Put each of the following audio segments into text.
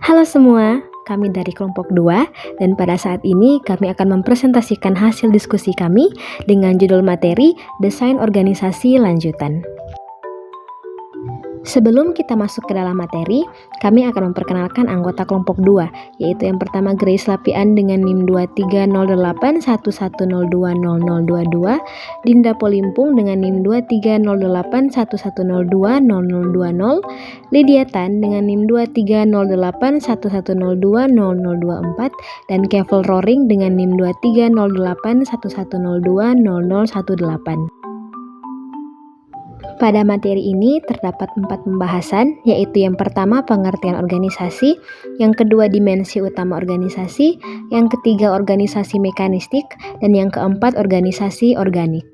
Halo semua, kami dari kelompok 2 dan pada saat ini kami akan mempresentasikan hasil diskusi kami dengan judul materi Desain Organisasi Lanjutan. Sebelum kita masuk ke dalam materi, kami akan memperkenalkan anggota kelompok 2, yaitu yang pertama Grace Lapian dengan NIM 230811020022, Dinda Polimpung dengan NIM 230811020020, Lydia Tan dengan NIM 230811020024, dan Kevel Roring dengan NIM 230811020018. Pada materi ini terdapat 4 pembahasan, yaitu yang pertama pengertian organisasi, yang kedua dimensi utama organisasi, yang ketiga organisasi mekanistik, dan yang keempat organisasi organik.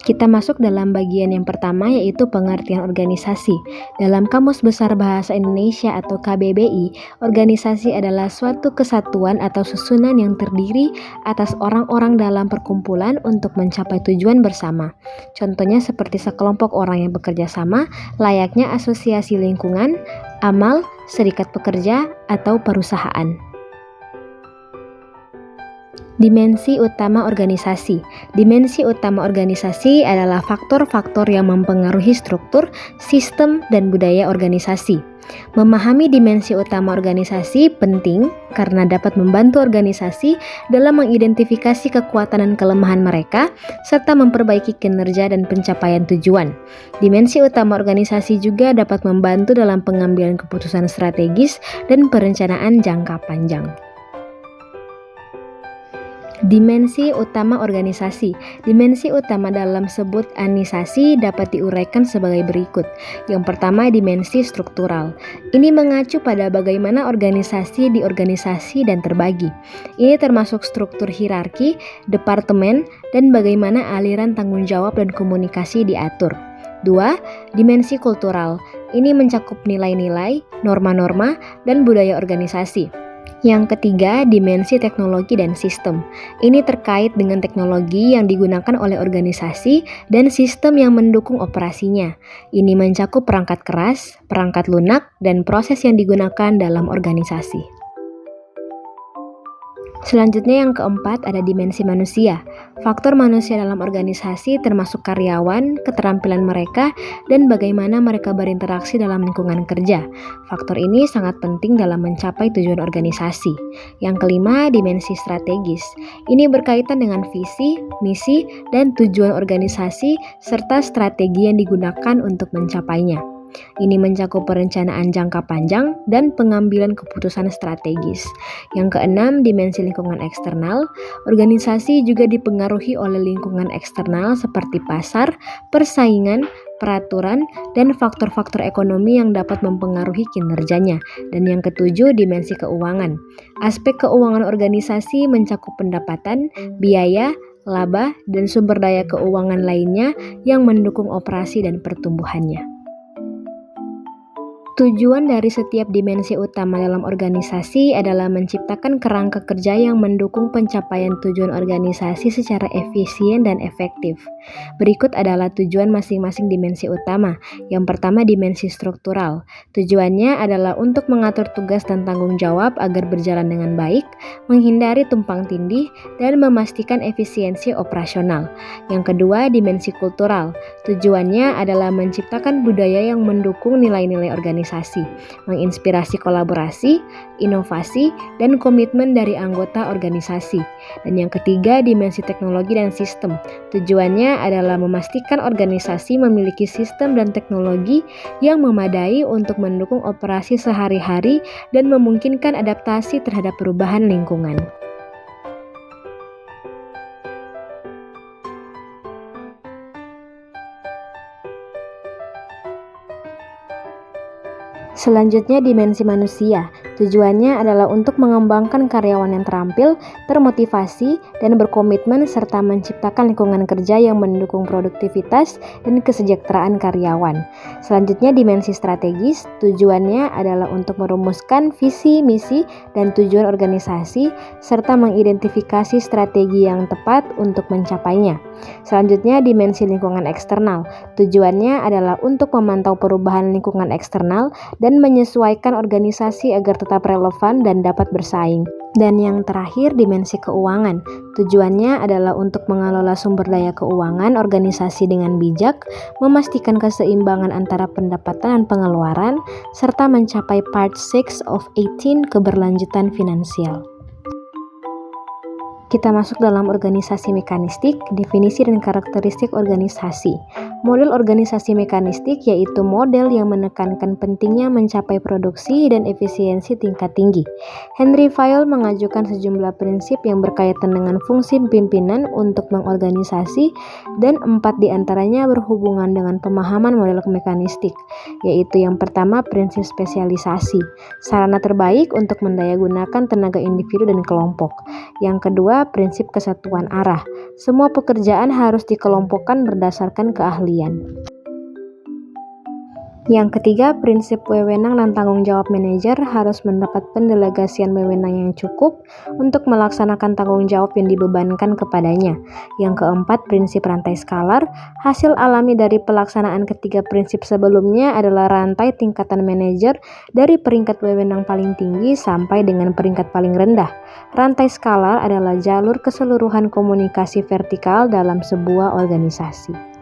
Kita masuk dalam bagian yang pertama, yaitu pengertian organisasi. Dalam Kamus Besar Bahasa Indonesia atau KBBI, organisasi adalah suatu kesatuan atau susunan yang terdiri atas orang-orang dalam perkumpulan untuk mencapai tujuan bersama. Contohnya seperti sekelompok orang yang bekerja sama, layaknya asosiasi lingkungan, amal, serikat pekerja, atau perusahaan. Dimensi utama organisasi. Dimensi utama organisasi adalah faktor-faktor yang mempengaruhi struktur, sistem, dan budaya organisasi. Memahami dimensi utama organisasi penting karena dapat membantu organisasi dalam mengidentifikasi kekuatan dan kelemahan mereka serta memperbaiki kinerja dan pencapaian tujuan. Dimensi utama organisasi juga dapat membantu dalam pengambilan keputusan strategis dan perencanaan jangka panjang. Dimensi utama organisasi. Dimensi utama dalam sebut organisasi dapat diuraikan sebagai berikut. Yang pertama, dimensi struktural. Ini mengacu pada bagaimana organisasi diorganisasi dan terbagi. Ini termasuk struktur hierarki, departemen, dan bagaimana aliran tanggung jawab dan komunikasi diatur. 2. Dimensi kultural. Ini mencakup nilai-nilai, norma-norma, dan budaya organisasi. Yang ketiga, dimensi teknologi dan sistem. Ini terkait dengan teknologi yang digunakan oleh organisasi dan sistem yang mendukung operasinya. Ini mencakup perangkat keras, perangkat lunak, dan proses yang digunakan dalam organisasi. Selanjutnya yang keempat ada dimensi manusia. Faktor manusia dalam organisasi termasuk karyawan, keterampilan mereka, dan bagaimana mereka berinteraksi dalam lingkungan kerja. Faktor ini sangat penting dalam mencapai tujuan organisasi. Yang kelima, dimensi strategis. Ini berkaitan dengan visi, misi, dan tujuan organisasi serta strategi yang digunakan untuk mencapainya. Ini mencakup perencanaan jangka panjang dan pengambilan keputusan strategis. Yang keenam, dimensi lingkungan eksternal. Organisasi juga dipengaruhi oleh lingkungan eksternal seperti pasar, persaingan, peraturan, dan faktor-faktor ekonomi yang dapat mempengaruhi kinerjanya. Dan yang ketujuh, dimensi keuangan. Aspek keuangan organisasi mencakup pendapatan, biaya, laba, dan sumber daya keuangan lainnya yang mendukung operasi dan pertumbuhannya. Tujuan dari setiap dimensi utama dalam organisasi adalah menciptakan kerangka kerja yang mendukung pencapaian tujuan organisasi secara efisien dan efektif. Berikut adalah tujuan masing-masing dimensi utama. Yang pertama, dimensi struktural. Tujuannya adalah untuk mengatur tugas dan tanggung jawab agar berjalan dengan baik, menghindari tumpang tindih, dan memastikan efisiensi operasional. Yang kedua, dimensi kultural. Tujuannya adalah menciptakan budaya yang mendukung nilai-nilai organisasi, menginspirasi kolaborasi, inovasi, dan komitmen dari anggota organisasi. Dan yang ketiga, dimensi teknologi dan sistem. Tujuannya adalah memastikan organisasi memiliki sistem dan teknologi yang memadai untuk mendukung operasi sehari-hari dan memungkinkan adaptasi terhadap perubahan lingkungan. Selanjutnya, dimensi manusia. Tujuannya adalah untuk mengembangkan karyawan yang terampil, termotivasi, dan berkomitmen serta menciptakan lingkungan kerja yang mendukung produktivitas dan kesejahteraan karyawan. Selanjutnya, dimensi strategis. Tujuannya adalah untuk merumuskan visi, misi, dan tujuan organisasi serta mengidentifikasi strategi yang tepat untuk mencapainya. Selanjutnya, dimensi lingkungan eksternal. Tujuannya adalah untuk memantau perubahan lingkungan eksternal dan menyesuaikan organisasi agar tetap relevan dan dapat bersaing. Dan yang terakhir, dimensi keuangan. Tujuannya adalah untuk mengelola sumber daya keuangan organisasi dengan bijak, memastikan keseimbangan antara pendapatan dan pengeluaran, serta mencapai Part 6 of 18 keberlanjutan finansial. Kita masuk dalam organisasi mekanistik, definisi dan karakteristik organisasi. Model organisasi mekanistik yaitu model yang menekankan pentingnya mencapai produksi dan efisiensi tingkat tinggi. Henry Fayol mengajukan sejumlah prinsip yang berkaitan dengan fungsi pimpinan untuk mengorganisasi, dan 4 diantaranya berhubungan dengan pemahaman model mekanistik, yaitu yang pertama, prinsip spesialisasi, sarana terbaik untuk mendayagunakan tenaga individu dan kelompok. Yang kedua, prinsip kesatuan arah. Semua pekerjaan harus dikelompokkan berdasarkan keahlian. Yang ketiga, prinsip wewenang dan tanggung jawab manajer harus mendapat pendelegasian wewenang yang cukup untuk melaksanakan tanggung jawab yang dibebankan kepadanya. Yang keempat, prinsip rantai skalar. Hasil alami dari pelaksanaan ketiga prinsip sebelumnya adalah rantai tingkatan manajer dari peringkat wewenang paling tinggi sampai dengan peringkat paling rendah. Rantai skalar adalah jalur keseluruhan komunikasi vertikal dalam sebuah organisasi.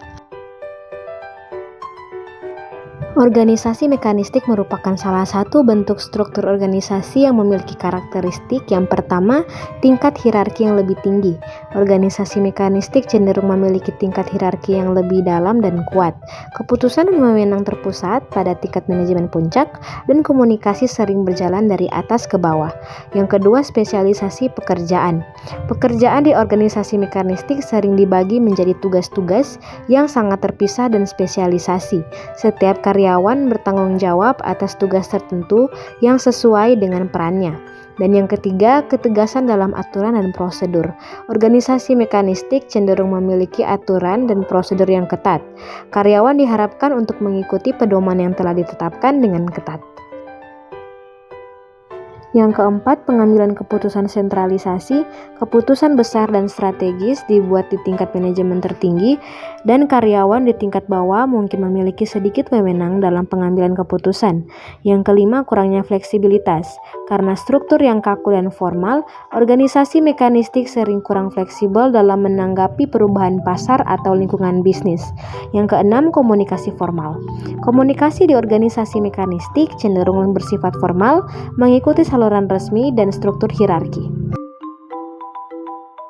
Organisasi mekanistik merupakan salah satu bentuk struktur organisasi yang memiliki karakteristik yang pertama, tingkat hierarki yang lebih tinggi. Organisasi mekanistik cenderung memiliki tingkat hierarki yang lebih dalam dan kuat. Keputusan dan wewenang terpusat pada tingkat manajemen puncak dan komunikasi sering berjalan dari atas ke bawah. Yang kedua, spesialisasi pekerjaan. Pekerjaan di organisasi mekanistik sering dibagi menjadi tugas-tugas yang sangat terpisah dan spesialisasi. Setiap karyawan bertanggung jawab atas tugas tertentu yang sesuai dengan perannya. Dan yang ketiga, ketegasan dalam aturan dan prosedur. Organisasi mekanistik cenderung memiliki aturan dan prosedur yang ketat. Karyawan diharapkan untuk mengikuti pedoman yang telah ditetapkan dengan ketat. Yang keempat, pengambilan keputusan sentralisasi. Keputusan besar dan strategis dibuat di tingkat manajemen tertinggi, dan karyawan di tingkat bawah mungkin memiliki sedikit wewenang dalam pengambilan keputusan. Yang kelima, kurangnya fleksibilitas. Karena struktur yang kaku dan formal, organisasi mekanistik sering kurang fleksibel dalam menanggapi perubahan pasar atau lingkungan bisnis. Yang keenam, komunikasi formal. Komunikasi di organisasi mekanistik cenderung bersifat formal, mengikuti saluran resmi dan struktur hierarki.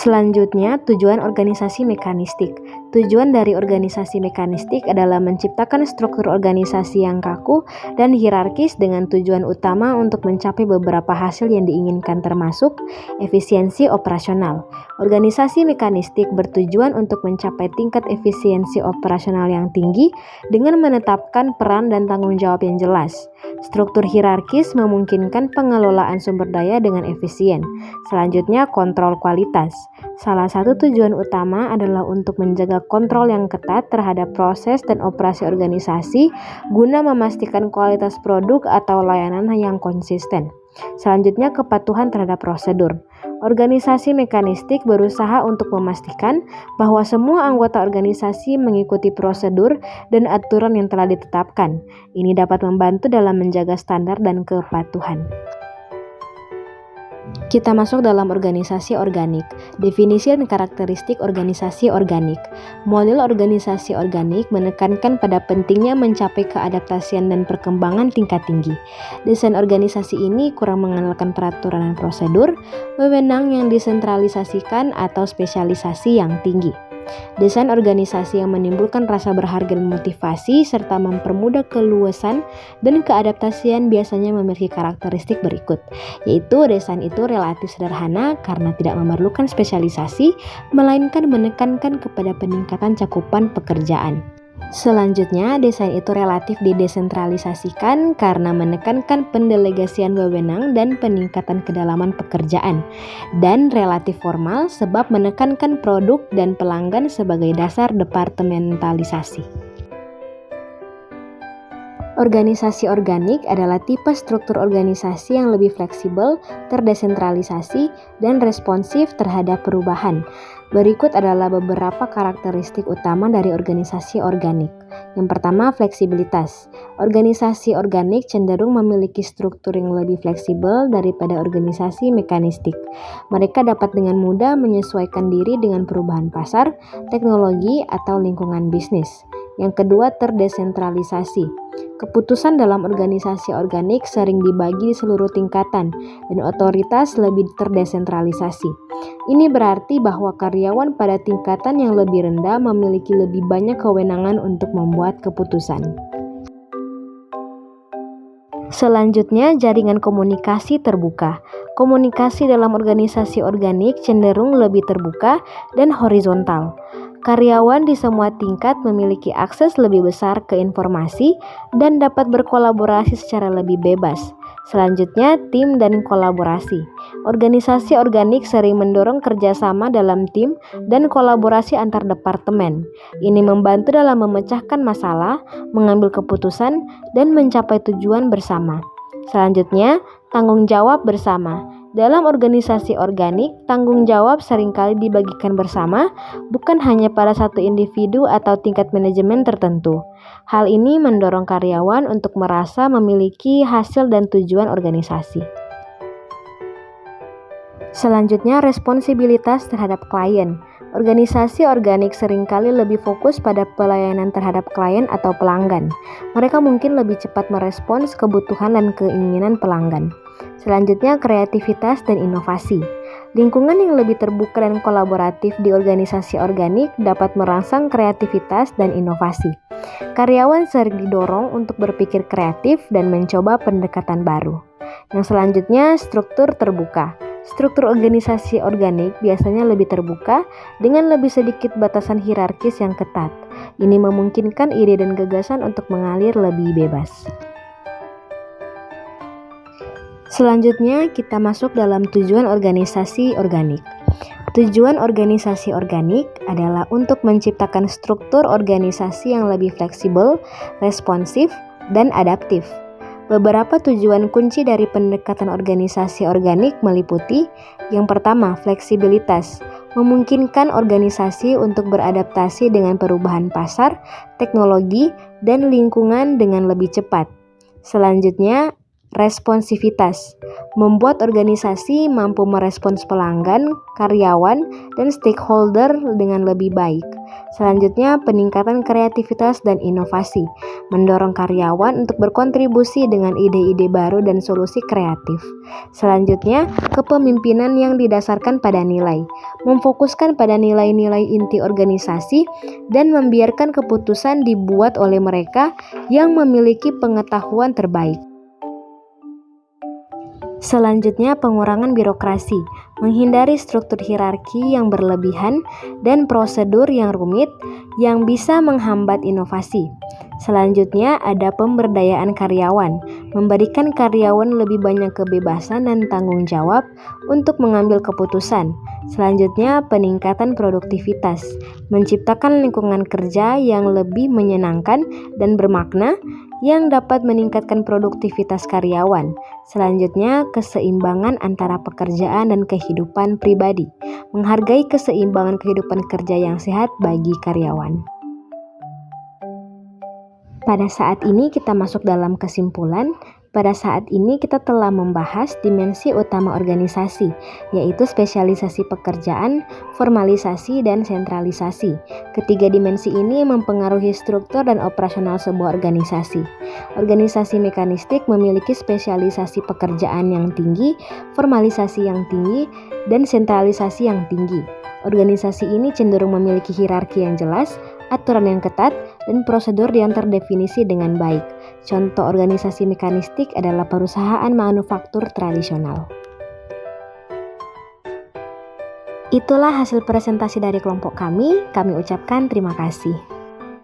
Selanjutnya, tujuan organisasi mekanistik. Tujuan dari organisasi mekanistik adalah menciptakan struktur organisasi yang kaku dan hierarkis dengan tujuan utama untuk mencapai beberapa hasil yang diinginkan, termasuk efisiensi operasional. Organisasi mekanistik bertujuan untuk mencapai tingkat efisiensi operasional yang tinggi dengan menetapkan peran dan tanggung jawab yang jelas. Struktur hierarkis memungkinkan pengelolaan sumber daya dengan efisien. Selanjutnya, kontrol kualitas. Salah satu tujuan utama adalah untuk menjaga kontrol yang ketat terhadap proses dan operasi organisasi guna memastikan kualitas produk atau layanan yang konsisten. Selanjutnya, kepatuhan terhadap prosedur. Organisasi mekanistik berusaha untuk memastikan bahwa semua anggota organisasi mengikuti prosedur dan aturan yang telah ditetapkan. Ini dapat membantu dalam menjaga standar dan kepatuhan. Kita masuk dalam organisasi organik. Definisi dan karakteristik organisasi organik. Model organisasi organik menekankan pada pentingnya mencapai keadaptasian dan perkembangan tingkat tinggi. Desain organisasi ini kurang mengandalkan peraturan dan prosedur, wewenang yang disentralisasikan atau spesialisasi yang tinggi. Desain organisasi yang menimbulkan rasa berharga dan motivasi serta mempermudah keluasan dan keadaptasian biasanya memiliki karakteristik berikut, yaitu desain itu relatif sederhana karena tidak memerlukan spesialisasi, melainkan menekankan kepada peningkatan cakupan pekerjaan. Selanjutnya, desain itu relatif didesentralisasikan karena menekankan pendelegasian wewenang dan peningkatan kedalaman pekerjaan, dan relatif formal sebab menekankan produk dan pelanggan sebagai dasar departementalisasi. Organisasi organik adalah tipe struktur organisasi yang lebih fleksibel, terdesentralisasi, dan responsif terhadap perubahan. Berikut adalah beberapa karakteristik utama dari organisasi organik. Yang pertama, fleksibilitas. Organisasi organik cenderung memiliki struktur yang lebih fleksibel daripada organisasi mekanistik. Mereka dapat dengan mudah menyesuaikan diri dengan perubahan pasar, teknologi, atau lingkungan bisnis. Yang kedua, terdesentralisasi. Keputusan dalam organisasi organik sering dibagi di seluruh tingkatan dan otoritas lebih terdesentralisasi. Ini berarti bahwa karyawan pada tingkatan yang lebih rendah memiliki lebih banyak kewenangan untuk membuat keputusan. Selanjutnya, jaringan komunikasi terbuka. Komunikasi dalam organisasi organik cenderung lebih terbuka dan horizontal. Karyawan di semua tingkat memiliki akses lebih besar ke informasi dan dapat berkolaborasi secara lebih bebas. Selanjutnya, tim dan kolaborasi. Organisasi organik sering mendorong kerjasama dalam tim dan kolaborasi antar departemen. Ini membantu dalam memecahkan masalah, mengambil keputusan, dan mencapai tujuan bersama. Selanjutnya, tanggung jawab bersama. Dalam organisasi organik, tanggung jawab seringkali dibagikan bersama, bukan hanya pada satu individu atau tingkat manajemen tertentu. Hal ini mendorong karyawan untuk merasa memiliki hasil dan tujuan organisasi. Selanjutnya, responsibilitas terhadap klien. Organisasi organik seringkali lebih fokus pada pelayanan terhadap klien atau pelanggan. Mereka mungkin lebih cepat merespons kebutuhan dan keinginan pelanggan. Selanjutnya, kreativitas dan inovasi. Lingkungan yang lebih terbuka dan kolaboratif di organisasi organik dapat merangsang kreativitas dan inovasi. Karyawan sering didorong untuk berpikir kreatif dan mencoba pendekatan baru. Yang selanjutnya, struktur terbuka. Struktur organisasi organik biasanya lebih terbuka dengan lebih sedikit batasan hierarkis yang ketat. Ini memungkinkan ide dan gagasan untuk mengalir lebih bebas. Selanjutnya, kita masuk dalam tujuan organisasi organik. Tujuan organisasi organik adalah untuk menciptakan struktur organisasi yang lebih fleksibel, responsif, dan adaptif. Beberapa tujuan kunci dari pendekatan organisasi organik meliputi: yang pertama, fleksibilitas, memungkinkan organisasi untuk beradaptasi dengan perubahan pasar, teknologi, dan lingkungan dengan lebih cepat. Selanjutnya, responsivitas, membuat organisasi mampu merespons pelanggan, karyawan, dan stakeholder dengan lebih baik. Selanjutnya, peningkatan kreativitas dan inovasi, mendorong karyawan untuk berkontribusi dengan ide-ide baru dan solusi kreatif. Selanjutnya, kepemimpinan yang didasarkan pada nilai, memfokuskan pada nilai-nilai inti organisasi dan membiarkan keputusan dibuat oleh mereka yang memiliki pengetahuan terbaik. Selanjutnya, pengurangan birokrasi, menghindari struktur hierarki yang berlebihan dan prosedur yang rumit yang bisa menghambat inovasi. Selanjutnya, ada pemberdayaan karyawan, memberikan karyawan lebih banyak kebebasan dan tanggung jawab untuk mengambil keputusan. Selanjutnya, peningkatan produktivitas, menciptakan lingkungan kerja yang lebih menyenangkan dan bermakna yang dapat meningkatkan produktivitas karyawan. Selanjutnya, keseimbangan antara pekerjaan dan kehidupan pribadi, menghargai keseimbangan kehidupan kerja yang sehat bagi karyawan. Pada saat ini kita masuk dalam kesimpulan. Pada saat ini kita telah membahas dimensi utama organisasi, yaitu spesialisasi pekerjaan, formalisasi, dan sentralisasi. Ketiga dimensi ini mempengaruhi struktur dan operasional sebuah organisasi. Organisasi mekanistik memiliki spesialisasi pekerjaan yang tinggi, formalisasi yang tinggi, dan sentralisasi yang tinggi. Organisasi ini cenderung memiliki hierarki yang jelas, aturan yang ketat, dan prosedur yang terdefinisi dengan baik. Contoh organisasi mekanistik adalah perusahaan manufaktur tradisional. Itulah hasil presentasi dari kelompok kami. Kami ucapkan terima kasih.